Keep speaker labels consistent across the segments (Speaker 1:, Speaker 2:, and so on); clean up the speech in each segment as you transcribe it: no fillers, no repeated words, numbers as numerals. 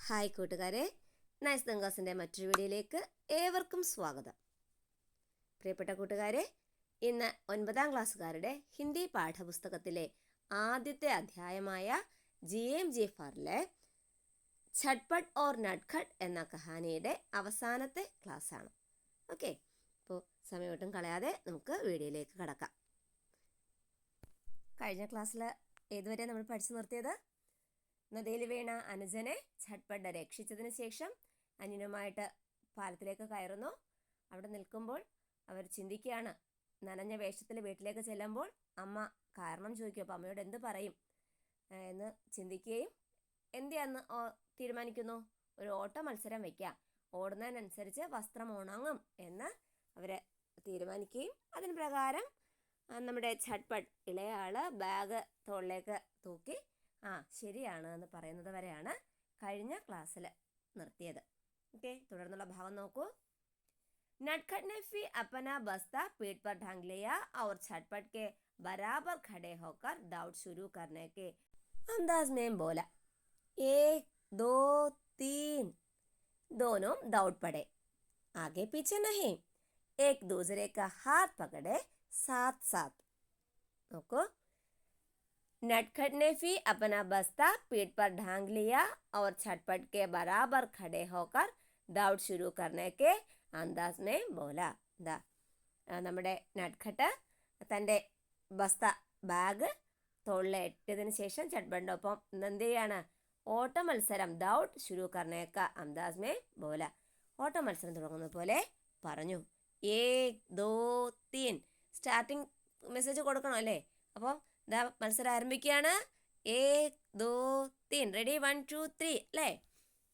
Speaker 1: Hi കൂട്ടുകാരെ, nice ദങ്കാസിൻ്റെ മറ്റൊരു വീഡിയോയിലേക്ക് ഏവർക്കും സ്വാഗതം. പ്രിയപ്പെട്ട കൂട്ടുകാരെ, ഇന്ന് 9ാം ക്ലാസ്സുകാരുടെ ഹിന്ദി പാഠപുസ്തകത്തിലെ ആദ്യത്തെ അധ്യായമായ GM ജെഫറിലെ ഛട്ട്പട്ട് ഓർ നട്ട്ഖട്ട് എന്ന കഹാനിയുടെ അവസാനത്തെ ക്ലാസ്സാണ്. ഓക്കെ, അപ്പോൾ സമയമൊട്ടും കളയാതെ നമുക്ക് വീഡിയോയിലേക്ക് കടക്കാം. കഴിഞ്ഞ ക്ലാസ്സിൽ ഏതുവരെ നമ്മൾ പഠിച്ചു നിർത്തിയത്? നദിയിൽ വീണ അനുജനെ ഛട്ട്പട്ട് രക്ഷിച്ചതിന് ശേഷം അനിയനുമായിട്ട് പാലത്തിലേക്ക് കയറുന്നു. അവിടെ നിൽക്കുമ്പോൾ അവർ ചിന്തിക്കുകയാണ്, നനഞ്ഞ വേഷത്തിൽ വീട്ടിലേക്ക് ചെല്ലുമ്പോൾ അമ്മ കാരണം ചോദിക്കും, അപ്പോൾ അമ്മയോട് എന്ത് പറയും എന്ന് ചിന്തിക്കുകയും എന്തിയാന്ന് തീരുമാനിക്കുന്നു. ഒരു ഓട്ട മത്സരം വയ്ക്കാം, ഓടുന്നതിനനുസരിച്ച് വസ്ത്രം ഉണങ്ങും എന്ന് അവർ തീരുമാനിക്കുകയും അതിന് പ്രകാരം നമ്മുടെ ഛട്ട്പട്ട് ഇളയാള് ബാഗ് തോളിലേക്ക് തൂക്കി ശരിയാണ് എന്ന് പറയുന്നത് വരെയാണ് കഴിഞ്ഞ ക്ലാസ്സിൽ നിർത്തിയത്. ഓക്കെ, തുടർന്നുള്ള ഭാഗം നോക്കൂ. नटखट ने फिर अपना बस्ता पीठ पर ढंग लिया और छटपट के बराबर खड़े होकर दौड़ शुरू करने के अंदाज में बोला, 1 2 3। दोनों दौड़ पड़े, आगे पीछे नहीं, एक दूसरे का हाथ पकड़े साथ साथ. നോക്കൂ, नटखट ने फिर अपना बस्ता पीठ पर ढांग लिया और छटपट के बराबर खड़े होकर दौड़ शुरू करने के അന്താസ് മേ ബോല. നമ്മുടെ നട്ട്ഖട്ട് തൻ്റെ ബാഗ് തോളിൽ ഇട്ടതിന് ശേഷം ഛട്ട്പട്ടിൻ്റെ ഒപ്പം എന്ത് ചെയ്യാണ്? ഓട്ട മത്സരം ദൗഡ് ശുരു കർണേക്ക അന്താസ് മേ ബോല. ഓട്ട മത്സരം തുടങ്ങുന്നത് പോലെ പറഞ്ഞു. 1 2 3 സ്റ്റാർട്ടിങ് മെസ്സേജ് കൊടുക്കണം അല്ലേ? അപ്പോൾ മത്സരം ആരംഭിക്കുകയാണ്. 1 2 3 റെഡി 1 2 3 അല്ലേ?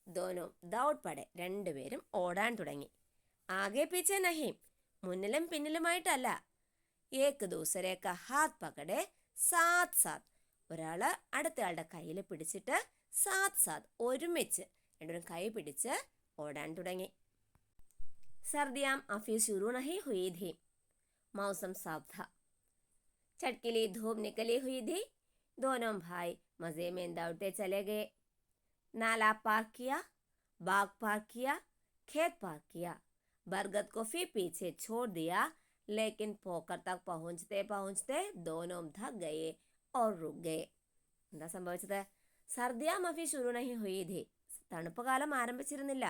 Speaker 1: ദോനോ ദൗഡ് പടെ, രണ്ടുപേരും ഓടാൻ തുടങ്ങി. ആകെ പീച്ചെ നഹി, മുന്നിലും പിന്നിലുമായിട്ടല്ല. ഏക് ദൂസരേക്ക ഹാത്ത് പകടെ സാത്ത് സാത്ത്, ഒരാള് അടുത്തയാളുടെ കയ്യിൽ പിടിച്ചിട്ട് സാത്ത് സാത്ത് ഒരുമിച്ച് രണ്ടുപേരും കൈ പിടിച്ച് ഓടാൻ തുടങ്ങി. സർദിയാം അഫി ശുരു നഹി ഹുയി ഥി, മൗസം സാഫ് ഥാ, ചട്കിലി ധൂപ് നിക്കലി ഹുയി ഥി. दोनों भाई मजे में दौड़ते चले गए. नाला पार किया, बाग पार किया, खेत पार किया, बरगद को फिर पीछे छोड़ दिया. लेकिन पोखर तक पहुंचते पहुंचते दोनों थक गए और रुक गए. എന്താ സംഭവിച്ചത്? സർദിയാ മഫി ശുരു നഹി ഹുയി ഥി, തണുപ്പ് കാലം ആരംഭിച്ചിരുന്നില്ല.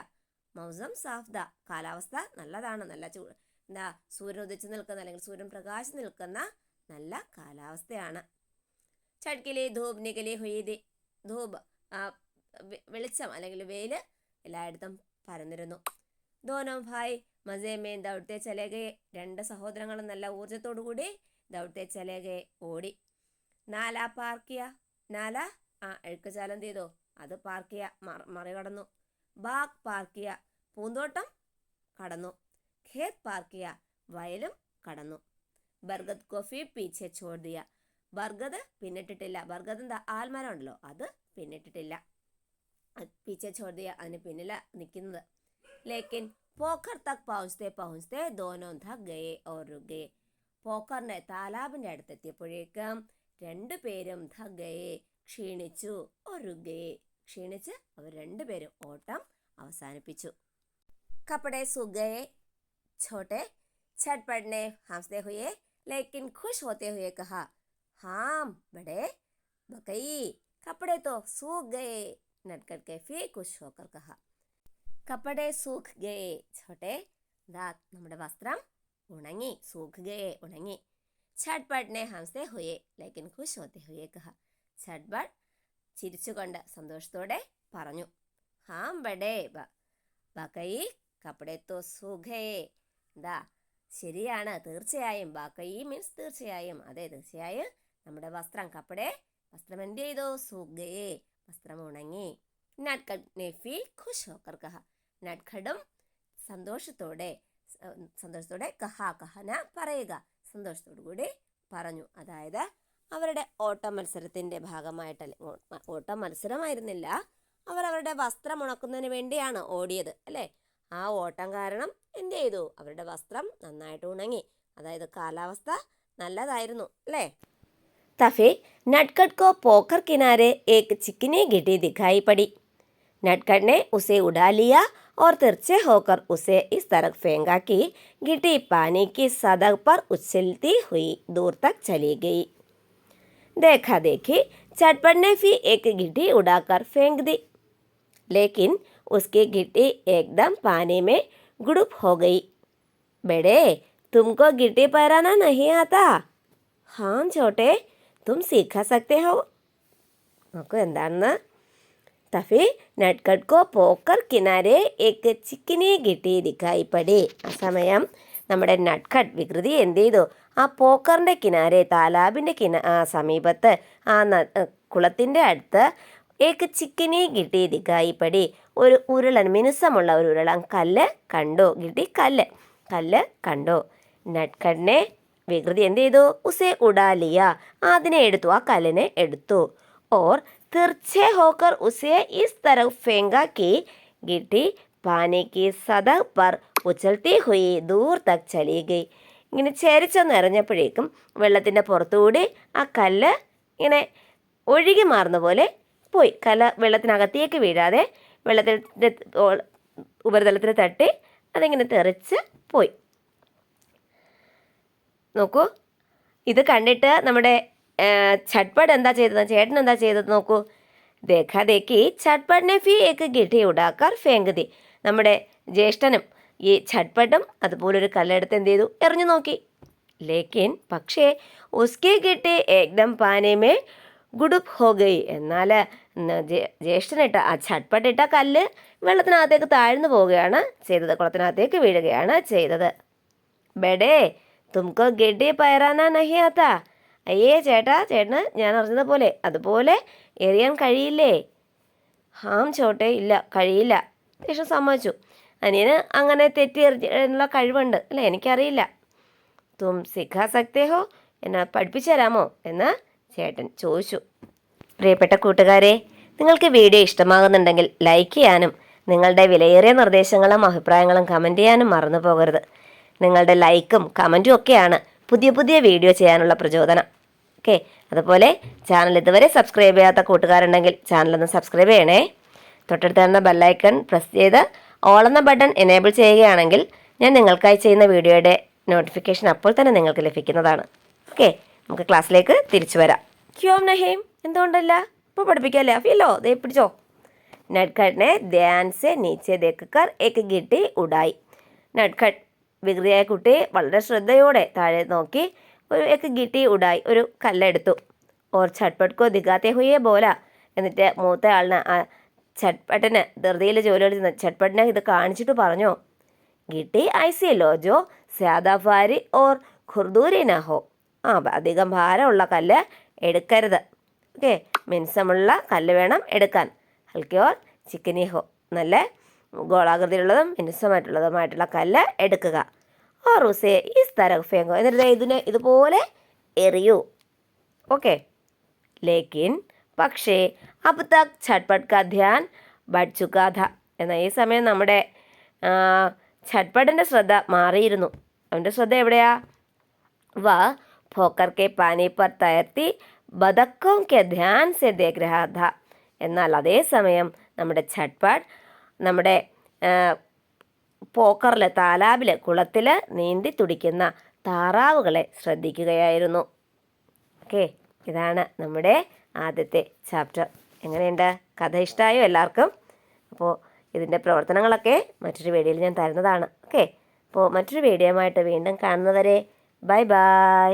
Speaker 1: മൗസം സാഫ്ദ, കാലാവസ്ഥ നല്ലതാണ്, നല്ല സൂര്യൻ ഉദിച്ചു നിൽക്കുന്ന അല്ലെങ്കിൽ സൂര്യൻ പ്രകാശിച്ചു നിൽക്കുന്ന നല്ല കാലാവസ്ഥയാണ്. ചട്കിലി ധൂപ് നികലി ഹുയി ഥി, ധൂപ് വെളിച്ചം അല്ലെങ്കിൽ വെയില് എല്ലായിടത്തും പരന്നിരുന്നു. ദോനോ ഭായ് മസേ മേ ദൗഡ്തേ ചലേ ഗയേ, രണ്ട് സഹോദരങ്ങളും നല്ല ഊർജത്തോടു കൂടി ദൗഡ്തേ ചലേ ഗയേ, ഓടി. നാല പാർക്കിയ, നാല അഴുക്കുചാലം ചെയ്തോ, അത് പാർക്കിയ മറികടന്നു. ബാഗ് പാർക്കിയ, പൂന്തോട്ടം കടന്നു. ഖേത് പാർക്കിയ, വയലും കടന്നു. ബർഗദ് കോഫി പീछे छोड़ दिया, ബർഗദ് പിന്നിട്ടിട്ടില്ല. ബർഗദ് എന്താ? ആൽമരം ഉണ്ടല്ലോ, അത് പിന്നിട്ടിട്ടില്ല. പീछे छोड़ दिया, അതിന് പിന്നില നിൽക്കുന്നത്. ലേക്കിൻ പോഖർ തക് പहुंचते पहुंचते दोनों थक गए और रुक गए. പോഖറിന്റെ താലാബിന്റെ അടുത്തെത്തിയപ്പോഴേക്കും രണ്ടുപേരും थक गए, ക്ഷീണിച്ചു. और रुक गए, ക്ഷീണിച്ച് അവർ രണ്ടുപേരും ഓട്ടം അവസാനിപ്പിച്ചു. കപ്പടെ सूख गए छोटे, छटपट ने हंसते हुए लेकिन खुश होते हुए कहा, हाँ बड़े बकई, कपड़े तो सूख गए. नटखट के फिर खुश होकर कहा, कपड़े सूख गए छोटे, നമ്മുടെ വസ്ത്രം ഉണങ്ങി. सूख गए ഉണങ്ങി. छटपट ने हंसते हुए लेकिन खुश होते हुए कहा, छटपट ചിരിച്ചുകൊണ്ട് സന്തോഷത്തോടെ പറഞ്ഞു, हाँ बड़े बकई कपड़े तो सूख गए. ശരിയാണ്, തീർച്ചയായും. ബാക്കയി മീൻസ് തീർച്ചയായും, അതെ തീർച്ചയായും നമ്മുടെ വസ്ത്രം കപ്പടെ, വസ്ത്രം എന്ത് ചെയ്തു? സൂഖയെ, വസ്ത്രം ഉണങ്ങി. നട്ട്ഖട്ട് ने फिर खुश होकर कहा, നട്ട്ഖട്ടും സന്തോഷത്തോടെ കഹന പറയുക, സന്തോഷത്തോടു കൂടി പറഞ്ഞു. അതായത് അവരുടെ ഓട്ട മത്സരത്തിന്റെ ഭാഗമായിട്ടല്ലേ, ഓട്ട മത്സരമായിരുന്നില്ല, അവരവരുടെ വസ്ത്രം ഉണക്കുന്നതിന് വേണ്ടിയാണ് ഓടിയത് അല്ലേ? ആ ഓട്ടം കാരണം എന്ത് ചെയ്തു? അവരുടെ വസ്ത്രം നന്നായിട്ട് ഉണങ്ങി. അതായത് കാലാവസ്ഥ നല്ലതായിരുന്നു അല്ലേ? तभी नटखट को पोखर किनारे एक चिकनी गिट्टी दिखाई पड़ी. नटखट ने उसे उड़ा लिया और तिरछे होकर उसे इस तरफ फेंका कि गिट्टी पानी की सतह पर उछलती हुई दूर तक चली गई। देखा देखी झटपट ने फिर एक गिट्टी उड़ाकर फेंक दी, लेकिन उसकी गिट्टी एकदम पानी में गुड़ुप हो गई। बेटे, तुमको गिट्टी पैराना नहीं आता? हाँ छोटे, तुम सीखा सकते हो. നോക്കൂ എന്താണെന്ന്. तभी नटखट को पोकर किनारे एक चिकनी गिट्टी दिखाई पड़ी. ആ സമയം നമ്മുടെ നട്ട്ഖട്ട് വികൃതി എന്ത് ചെയ്തു? ആ പോക്കറിൻ്റെ കിനാരെ, താലാബിൻ്റെ സമീപത്ത്, ആ കുളത്തിൻ്റെ അടുത്ത് ഏക്ക് ചിക്കനി ഗിട്ടി ദിക്കായി പടി, ഒരു ഉരുളൻ, മിനുസമുള്ള ഒരു ഉരുളൻ കല്ല് കണ്ടു. ഗിട്ടി കല്ല് കണ്ടു. നട്ട്ഖട്ടിനെ വികൃതി എന്ത് ചെയ്തു? ഉസേ ഉടാലിയ, അതിനെ എടുത്തു, ആ കല്ലിനെ എടുത്തു. ഓർ തിർച്ചെ ഹോക്കർ ഉസേ ഇസ് തരഫ് ഫേങ്കാ കി ഗിട്ടി പാനി കി സതഹ് പർ ഉച്ചൽത്തി ഹുയി ദൂർ തക് ചലി ഗയി. ഇങ്ങനെ ചെരിച്ചൊന്നെറിഞ്ഞപ്പോഴേക്കും വെള്ളത്തിൻ്റെ പുറത്തുകൂടി ആ കല്ല് ഇങ്ങനെ ഒഴുകി മാറുന്ന പോലെ പോയി. കല്ല് വെള്ളത്തിനകത്തേക്ക് വീഴാതെ വെള്ളത്തിൻ്റെ ഉപരിതലത്തിൽ തട്ടി അതിങ്ങനെ തെറിച്ച് പോയി. നോക്കൂ, ഇത് കണ്ടിട്ട് നമ്മുടെ झटपट എന്താ ചെയ്തത്, ചേട്ടൻ എന്താ ചെയ്തത് നോക്കൂ. ദേഖാ ദേഖി झटपटനെ ഫി ഏക്ക് ഗിട്ടി ഉടാക്കർ ഫേങ്ക് ദി. നമ്മുടെ ജ്യേഷ്ഠനും ഈ झटपटും അതുപോലൊരു കല്ലെടുത്ത് എന്ത് ചെയ്തു? എറിഞ്ഞു നോക്കി. ലേക്കിൻ പക്ഷേ ഉസ്കി ഗിട്ടി ഏകദം പാനിമേ ഗുഡുപ് ഹോ ഗയി. എന്നാൽ ജ്യേഷ്ഠനിട്ട ആ झटपट ഇട്ട കല്ല് വെള്ളത്തിനകത്തേക്ക് താഴ്ന്നു പോവുകയാണ് ചെയ്തത്, കുളത്തിനകത്തേക്ക് വീഴുകയാണ് ചെയ്തത്. ബെഡേ, തുമക്കോ ഗിട്ടി പയറാനാ നഹി ആത്താ? അയ്യേ ചേട്ടാ, ചേട്ടന് ഞാൻ അറിഞ്ഞതുപോലെ അതുപോലെ എറിയാൻ കഴിയില്ലേ? ഹാം ചോട്ടെ, ഇല്ല കഴിയില്ല. ദേഷ്യം സമ്മതിച്ചു. അനിയന് അങ്ങനെ തെറ്റി എറിയാനുള്ള കഴിവുണ്ട് അല്ലേ? എനിക്കറിയില്ല. തും സിഖാ സക്തേ ഹോ, എന്നെ പഠിപ്പിച്ചു തരാമോ എന്ന് ചേട്ടൻ ചോദിച്ചു. പ്രിയപ്പെട്ട കൂട്ടുകാരെ, നിങ്ങൾക്ക് വീഡിയോ ഇഷ്ടമാകുന്നുണ്ടെങ്കിൽ ലൈക്ക് ചെയ്യാനും നിങ്ങളുടെ വിലയേറിയ നിർദ്ദേശങ്ങളും അഭിപ്രായങ്ങളും കമൻറ്റ് ചെയ്യാനും മറന്നു പോകരുത്. നിങ്ങളുടെ ലൈക്കും കമൻറ്റും ഒക്കെയാണ് പുതിയ പുതിയ വീഡിയോ ചെയ്യാനുള്ള പ്രചോദനം. ഓക്കെ, അതുപോലെ ചാനൽ ഇതുവരെ സബ്സ്ക്രൈബ് ചെയ്യാത്ത കൂട്ടുകാരുണ്ടെങ്കിൽ ചാനലൊന്ന് സബ്സ്ക്രൈബ് ചെയ്യണേ. തൊട്ടടുത്ത് തന്നെ ബെല്ലൈക്കൺ പ്രസ് ചെയ്ത് ഓൾ എന്ന ബട്ടൺ എനേബിൾ ചെയ്യുകയാണെങ്കിൽ ഞാൻ നിങ്ങൾക്കായി ചെയ്യുന്ന വീഡിയോയുടെ നോട്ടിഫിക്കേഷൻ അപ്പോൾ തന്നെ നിങ്ങൾക്ക് ലഭിക്കുന്നതാണ്. ഓക്കെ, നമുക്ക് ക്ലാസ്സിലേക്ക് തിരിച്ചു വരാം. ക്യോം നഹീം, എന്തുകൊണ്ടല്ല? ഇപ്പോൾ പഠിപ്പിക്കാമല്ലേ? അഫിയല്ലോ, ദേ പിടിച്ചോ. നട്ട്ഖട്ടിനെ ധ്യാൻ സെ നീച്ചെ ദേക്കർ ഏക്ക് ഗിട്ടി ഉടായി. നട്ട്ഖട്ട് വികൃതിയായ കുട്ടി വളരെ ശ്രദ്ധയോടെ താഴെ നോക്കി ഒരു ഏക്ക് ഗിട്ടി ഉടായി, ഒരു കല്ലെടുത്തു. ഓർ झटपट को दिखाते हुए बोला. എന്നിട്ട് മൂത്ത ആളിന്, ആ झटपटന് ധൃതിയിൽ ജോലി ചെയ്യുന്ന झटपटനെ ഇത് കാണിച്ചിട്ട് പറഞ്ഞു, ഗിട്ടി ഐസിയല്ലോ ജോ സ്യാദാ ഭാരി ഓർ ഖുർദൂരി ന ഹോ. അധികം ഭാരമുള്ള കല്ല് എടുക്കരുത്. ഓക്കെ, മിനുസമുള്ള കല്ല് വേണം എടുക്കാൻ. ഹൽക്കി ഓർ ചിക്കനി ഹോ, നല്ല ഗോളാകൃതിയിലുള്ളതും മിനുസമായിട്ടുള്ളതുമായിട്ടുള്ള കല്ല് എടുക്കുക. ഓർ ഉസേ ഇസ് തരഫ് ഫേങ്കോ, എന്നിട്ട് ഇതിനെ ഇതുപോലെ എറിയൂ. ഓക്കെ, ലേക്കിൻ പക്ഷേ അബ് തക് झटपट का ധ്യാൻ ബഡ് ചുക്കാ ഥ. എന്നാൽ ഈ സമയം നമ്മുടെ झटपटൻ്റെ ശ്രദ്ധ മാറിയിരുന്നു. അവൻ്റെ ശ്രദ്ധ എവിടെയാ? വ പോക്കർ കെ പാനി പർ തൈർത്തി ബദക്കോം കെ ധ്യാൻ സെ ദേഖ് രഹാ ഥ. എന്നാൽ അതേസമയം നമ്മുടെ झटपट നമ്മുടെ പോക്കറിൽ, താലാബിൽ, കുളത്തിൽ നീന്തി തുടിക്കുന്ന താറാവുകളെ ശ്രദ്ധിക്കുകയായിരുന്നു. ഓക്കെ, ഇതാണ് നമ്മുടെ ആദ്യത്തെ ചാപ്റ്റർ. എങ്ങനെയുണ്ട്? കഥ ഇഷ്ടമായോ എല്ലാവർക്കും? അപ്പോൾ ഇതിൻ്റെ പ്രവർത്തനങ്ങളൊക്കെ മറ്റൊരു വീഡിയോയിൽ ഞാൻ തരുന്നതാണ്. ഓക്കെ, അപ്പോൾ മറ്റൊരു വീഡിയോയുമായിട്ട് വീണ്ടും കാണുന്നവരെ ബൈ ബൈ.